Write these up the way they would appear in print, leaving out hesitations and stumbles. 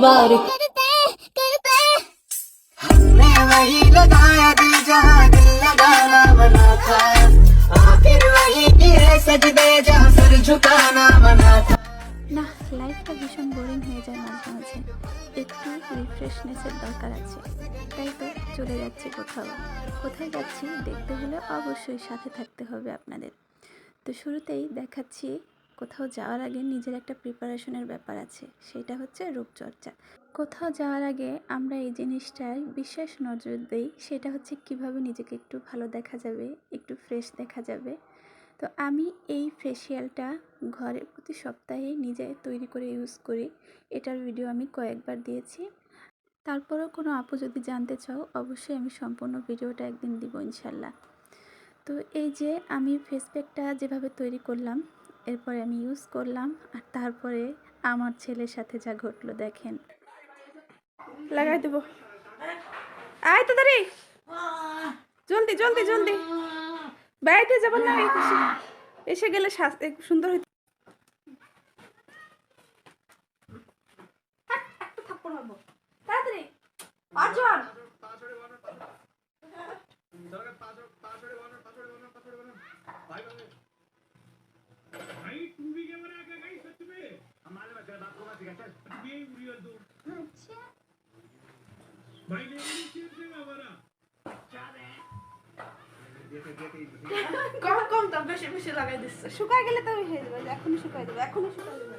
बार हमने वही लगाया दिल जहाँ दिल लगाना मना था, आखिर वही किए सजदे जहाँ सर झुकाना मना था। না, লাইফটা ভীষণ বোরিং হয়ে যায় মাঝে মাঝে, একটু রিফ্রেশনেসের দরকার আছে। তাই তো চলে যাচ্ছি কোথাও। কোথায় যাচ্ছি দেখতে হলে অবশ্যই সাথে থাকতে হবে আপনাদের। তো শুরুতেই দেখাচ্ছি, কোথাও যাওয়ার আগে নিজের একটা প্রিপারেশনের ব্যাপার আছে, সেটা হচ্ছে রূপচর্চা। কোথাও যাওয়ার আগে আমরা এই জিনিসটায় বিশেষ নজর দিই, সেটা হচ্ছে কিভাবে নিজেকে একটু ভালো দেখা যাবে, একটু ফ্রেশ দেখা যাবে। তো আমি এই ফেসিয়ালটা ঘরে প্রতি সপ্তাহে নিজে তৈরি করে ইউজ করি। এটার ভিডিও আমি কয়েকবার দিয়েছি। তারপরেও কোনো আপু যদি জানতে চাও, অবশ্যই আমি সম্পূর্ণ ভিডিওটা একদিন দিব ইনশাল্লাহ। তো এই যে আমি ফেস প্যাকটা যেভাবে তৈরি করলাম, এরপরে আমি ইউজ করলাম, আর তারপরে আমার ছেলের সাথে যা ঘটলো দেখেন। লাগাই দেবো, আয় তাড়াতাড়ি, জলদি জলদি জলদি, বাইরে যাবেন না, এসে গেলে একটু সুন্দর হইতে। একটু থাপ্পড় মারবো, তাড়াতাড়ি অর্জন। কম কম তো বেশি বেশি লাগাই দিচ্ছে, শুকায় গেলে তো হয়ে যাবে। এখনই শুকাই দেবে, এখনই শুকাই দেবে।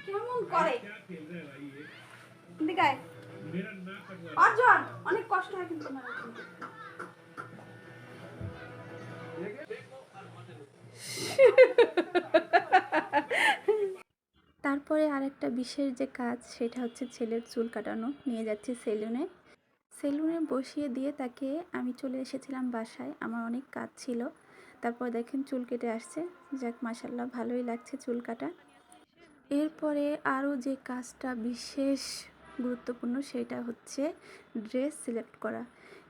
কেমন করে দিগায় অর্জন, অনেক কষ্ট হয় কিন্তু না। তারপরে আরেকটা বিশেষ যে কাজ, সেটা হচ্ছে ছেলের চুল কাটানো। নিয়ে যাচ্ছি সেলুনে। সেলুনে বসিয়ে দিয়ে তাকে আমি চলে এসেছিলাম বাসায়, আমার অনেক কাজ ছিল। তারপর দেখেন চুল কেটে আসছে, যাক মাশাল্লাহ ভালোই লাগছে চুল কাটা। এরপরে আরও যে কাজটা বিশেষ গুরুত্বপূর্ণ, সেটা হচ্ছে ড্রেস সিলেক্ট করা।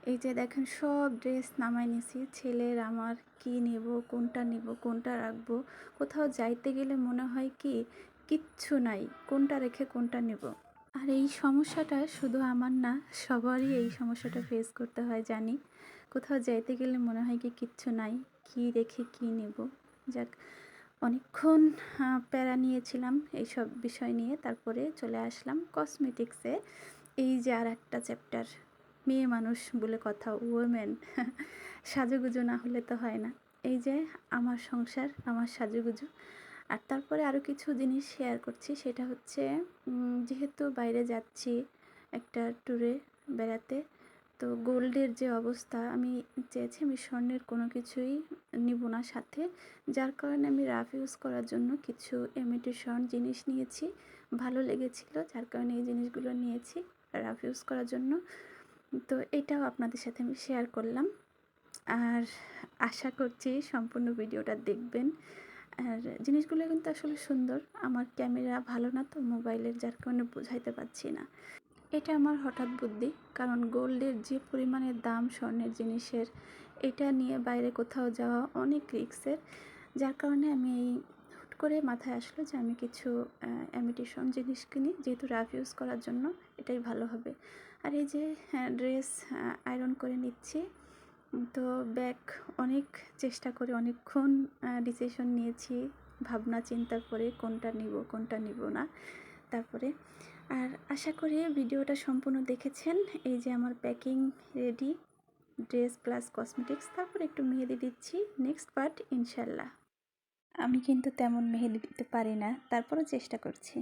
এই যে দেখেন সব ড্রেস নামাই নিছি, ছেলের আমার, কি নেব, কোনটা নেব, কোনটা রাখবো। কোথাও যাইতে গেলে মনে হয় কি কিচ্ছু নাই, কোনটা রেখে কোনটা নেব। আর এই সমস্যাটা শুধু আমার না, সবারই এই সমস্যাটা ফেস করতে হয় জানি। কোথাও যাইতে গেলে মনে হয় কি কিচ্ছু নাই, কি রেখে কি নেব। যাক, অনেকক্ষণ প্যারা নিয়েছিলাম এইসব বিষয় নিয়ে, তারপরে চলে আসলাম কসমেটিক্সে। এই যে আর একটা চ্যাপ্টার, মেয়ে মানুষ বলে কথা, ওমেন সাজুগুজু না হলে তো হয় না। এই যে আমার সংসার, আমার সাজুগুজু। আর তারপরে আরও কিছু জিনিস শেয়ার করছি, সেটা হচ্ছে যেহেতু বাইরে যাচ্ছি একটা ট্যুরে বেড়াতে, তো গোল্ডের যে অবস্থা, আমি চেয়েছি আমি স্বর্ণের কোনো কিছুই নিব না সাথে। যার কারণে আমি রাফ ইউজ করার জন্য কিছু ইমিটেশন জিনিস নিয়েছি, ভালো লেগেছিল, যার কারণে এই জিনিসগুলো নিয়েছি রাফ ইউজ করার জন্য। তো এটাও আপনাদের সাথে আমি শেয়ার করলাম, আর আশা করছি সম্পূর্ণ ভিডিওটা দেখবেন। আর জিনিসগুলো কিন্তু আসলে সুন্দর। আমার ক্যামেরা ভালো না তো মোবাইলের, যার কারণে বোঝাইতে পারছি না। এটা আমার হঠাৎ বুদ্ধি, কারণ গোল্ডের যে পরিমাণে দাম স্বর্ণের জিনিসের, এটা নিয়ে বাইরে কোথাও যাওয়া অনেক রিস্কের। যার কারণে আমি এই হুট করে মাথায় আসলো যে আমি কিছু ইমিটেশন জিনিস কিনি, যেহেতু রাফ ইউজ করার জন্য এটাই ভালো হবে। আর এই যে ড্রেস আয়রন করে নিচ্ছি। তো ব্যাগ অনেক চেষ্টা করে অনেকক্ষণ ডিসিশন নিয়েছি, ভাবনা চিন্তার পরে কোনটা নিব কোনটা নিব না। তারপরে আর আশা করি ভিডিওটা সম্পূর্ণ দেখেছেন। এই যে আমার packing ready, dress plus cosmetics, তারপর একটু মেহেদি দিচ্ছি, নেক্সট পার্ট ইনশাল্লাহ। আমি কিন্তু তেমন মেহেদি দিতে পারি না, তারপরও চেষ্টা করছি।